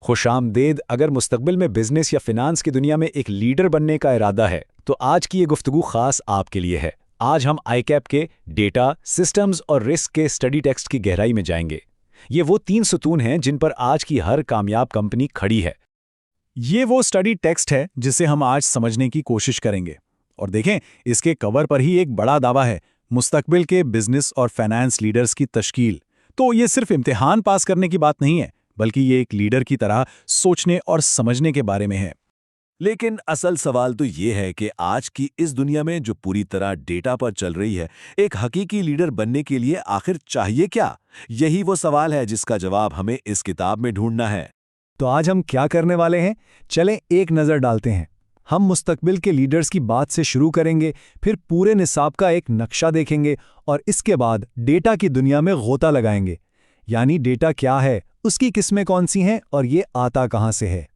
खुशामदीद। अगर मुस्तकबिल में बिजनेस या फिनांस की दुनिया में एक लीडर बनने का इरादा है तो आज की ये गुफ्तगू खास आपके लिए है। आज हम आईकैप के डेटा, सिस्टम्स और रिस्क के स्टडी टेक्स्ट की गहराई में जाएंगे। ये वो 3 सुतून हैं जिन पर आज की हर कामयाब कंपनी खड़ी है। ये वो स्टडी टेक्स्ट है जिसे हम आज समझने की कोशिश करेंगे। और देखें, इसके कवर पर ही एक बड़ा दावा है, मुस्तकबिल के बिजनेस और फाइनेंस लीडर्स की तश्कील। तो ये सिर्फ इम्तिहान पास करने की बात नहीं है, बल्कि ये एक लीडर की तरह सोचने और समझने के बारे में है। लेकिन असल सवाल तो ये है कि आज की इस दुनिया में जो पूरी तरह डेटा पर चल रही है, एक हकीकी लीडर बनने के लिए आखिर चाहिए क्या? यही वो सवाल है जिसका जवाब हमें इस किताब में ढूंढना है। तो आज हम क्या करने वाले हैं, चलें एक नज़र डालते हैं। हम मुस्तकबिल के लीडर्स की बात से शुरू करेंगे, फिर पूरे निसाब का एक नक्शा देखेंगे और इसके बाद डेटा की दुनिया में गोता लगाएंगे। यानी डेटा क्या है, उसकी किस्में कौन सी हैं और ये आता कहाँ से है।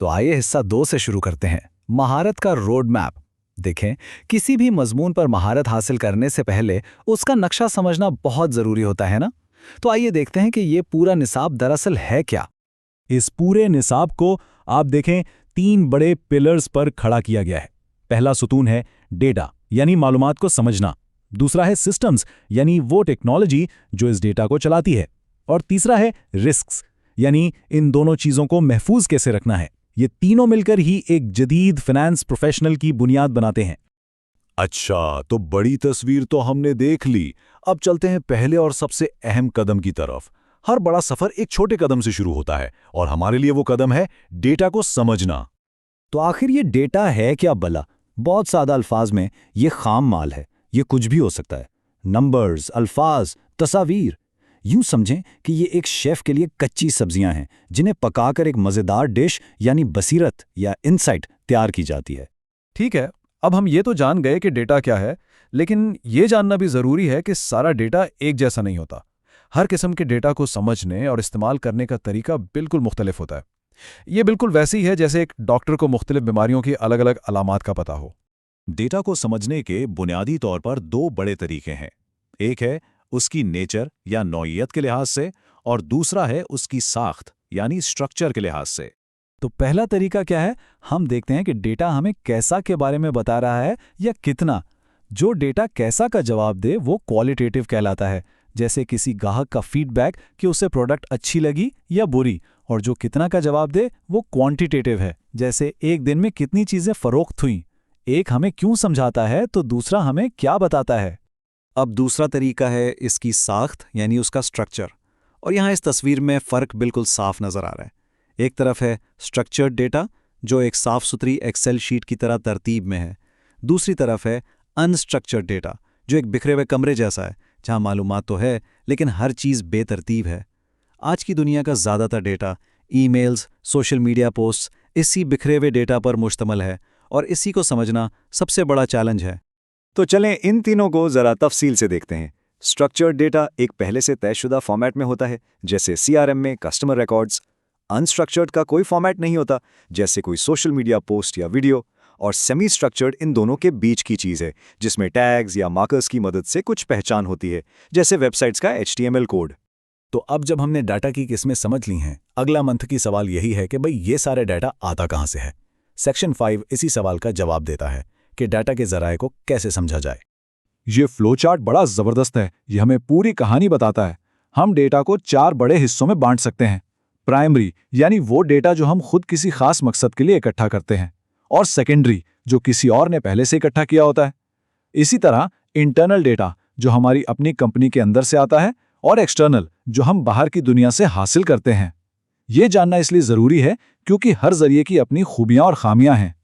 तो आइए हिस्सा 2 से शुरू करते हैं, महारत का रोड मैप। देखें, किसी भी मजमून पर महारत हासिल करने से पहले उसका नक्शा समझना बहुत ज़रूरी होता है ना। तो आइए देखते हैं कि ये पूरा निसाब दरअसल है क्या। इस पूरे निसाब को आप देखें 3 बड़े पिलर्स पर खड़ा किया गया है। पहला सुतून है डेटा, यानी मालूमात को समझना। दूसरा है सिस्टम्स, यानी वो टेक्नोलॉजी जो इस डेटा को चलाती है। और तीसरा है रिस्क्स, यानी इन दोनों चीज़ों को महफूज कैसे रखना है। ये तीनों मिलकर ही एक जदीद फाइनेंस प्रोफेशनल की बुनियाद बनाते हैं। अच्छा, तो बड़ी तस्वीर तो हमने देख ली। अब चलते हैं पहले और सबसे अहम कदम की तरफ। हर बड़ा सफर एक छोटे कदम से शुरू होता है और हमारे लिए वो कदम है डेटा को समझना। तो आखिर ये डेटा है क्या भला? बहुत सादा अल्फाज में ये खाम माल है। ये कुछ भी हो सकता है, नंबर्स, अल्फाज, तस्वीर। यूं समझें कि ये एक शेफ के लिए कच्ची सब्जियां हैं जिन्हें पकाकर एक मज़ेदार डिश यानी बसीरत या इनसाइट तैयार की जाती है। ठीक है, अब हम ये तो जान गए कि डेटा क्या है, लेकिन ये जानना भी ज़रूरी है कि सारा डेटा एक जैसा नहीं होता। हर किस्म के डेटा को समझने और इस्तेमाल करने का तरीका बिल्कुल मुख्तलिफ होता है। ये बिल्कुल वैसे ही है जैसे एक डॉक्टर को मुख्तलिफ बीमारियों की अलग अलग अलामात का पता हो। डेटा को समझने के बुनियादी तौर पर 2 बड़े तरीके हैं। एक है उसकी नेचर या नौइयत के लिहाज से, और दूसरा है उसकी साख्त यानी स्ट्रक्चर के लिहाज से। तो पहला तरीका क्या है, हम देखते हैं कि डेटा हमें कैसा के बारे में बता रहा है या कितना। जो डेटा कैसा का जवाब दे वो क्वालिटेटिव कहलाता है, जैसे किसी ग्राहक का फीडबैक कि उसे प्रोडक्ट अच्छी लगी या बुरी। और जो कितना का जवाब दे वो क्वांटिटेटिव है, जैसे एक दिन में कितनी चीज़ें फ़रोख्त हुईं। एक हमें क्यों समझाता है तो दूसरा हमें क्या बताता है। अब दूसरा तरीका है इसकी साख्त यानी उसका स्ट्रक्चर। और यहाँ इस तस्वीर में फ़र्क बिल्कुल साफ नज़र आ रहा है। एक तरफ है स्ट्रक्चर्ड डेटा जो एक साफ सुथरी एक्सेल शीट की तरह तरतीब में है। दूसरी तरफ है अनस्ट्रक्चर्ड डेटा जो एक बिखरे हुए कमरे जैसा है, जहाँ मालूमात तो है लेकिन हर चीज़ बेतरतीब है। आज की दुनिया का ज़्यादातर data, emails, social media posts इसी बिखरे हुए डेटा पर मुश्तमल है और इसी को समझना सबसे बड़ा चैलेंज है। तो चलें इन तीनों को ज़रा तफसील से देखते हैं। स्ट्रक्चर्ड डेटा एक पहले से तयशुदा फॉर्मेट में होता है, जैसे CRM में कस्टमर रिकॉर्ड्स। अनस्ट्रक्चर्ड का कोई फॉर्मेट नहीं होता, जैसे कोई सोशल मीडिया पोस्ट या वीडियो। और सेमी स्ट्रक्चर्ड इन दोनों के बीच की चीज़ है, जिसमें टैग्स या मार्कर्स की मदद से कुछ पहचान होती है, जैसे वेबसाइट्स का HTML कोड। तो अब जब हमने डाटा की किस्में समझ ली हैं, अगला मंथकी सवाल यही है कि भाई ये सारे डाटा आता कहाँ से है। सेक्शन 5 इसी सवाल का जवाब देता है कि डाटा के ज़राए को कैसे समझा जाए। ये फ्लो चार्ट बड़ा ज़बरदस्त है। ये हमें पूरी कहानी बताता है। हम डेटा को 4 बड़े हिस्सों में बांट सकते हैं। प्राइमरी यानी वो डेटा जो हम खुद किसी खास मकसद के लिए इकट्ठा करते हैं, और सेकेंडरी जो किसी और ने पहले से इकट्ठा किया होता है। इसी तरह इंटरनल डेटा जो हमारी अपनी कंपनी के अंदर से आता है, और एक्सटर्नल जो हम बाहर की दुनिया से हासिल करते हैं। ये जानना इसलिए ज़रूरी है क्योंकि हर जरिए की अपनी खूबियां और खामियां हैं।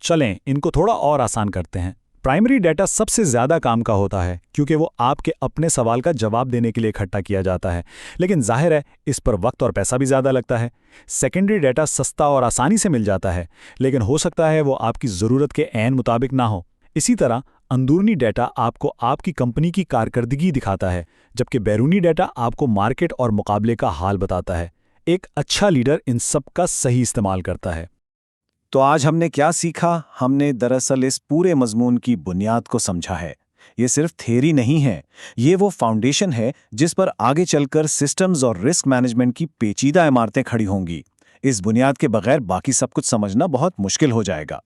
चलें इनको थोड़ा और आसान करते हैं। प्राइमरी डेटा सबसे ज़्यादा काम का होता है क्योंकि वो आपके अपने सवाल का जवाब देने के लिए इकट्ठा किया जाता है, लेकिन जाहिर है इस पर वक्त और पैसा भी ज़्यादा लगता है। सेकेंडरी डेटा सस्ता और आसानी से मिल जाता है, लेकिन हो सकता है वो आपकी ज़रूरत के ऐन मुताबिक ना हो। इसी तरह अंदरूनी डेटा आपको आपकी कंपनी की कारकर्दगी दिखाता है, जबकि बैरूनी डेटा आपको मार्केट और मुकाबले का हाल बताता है। एक अच्छा लीडर इन सब का सही इस्तेमाल करता है। तो आज हमने क्या सीखा? हमने दरअसल इस पूरे मजमून की बुनियाद को समझा है। ये सिर्फ थ्योरी नहीं है, ये वो फाउंडेशन है जिस पर आगे चलकर सिस्टम्स और रिस्क मैनेजमेंट की पेचीदा इमारतें खड़ी होंगी। इस बुनियाद के बगैर बाकी सब कुछ समझना बहुत मुश्किल हो जाएगा।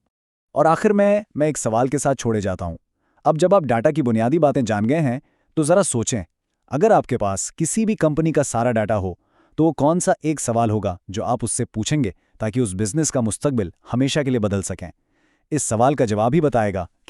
और आखिर में मैं एक सवाल के साथ छोड़े जाता हूं। अब जब आप डाटा की बुनियादी बातें जान गए हैं, तो ज़रा सोचें, अगर आपके पास किसी भी कंपनी का सारा डाटा हो, तो वो कौन सा एक सवाल होगा जो आप उससे पूछेंगे ताकि उस बिजनेस का मुस्तकबिल हमेशा के लिए बदल सकें। इस सवाल का जवाब ही बताएगा कि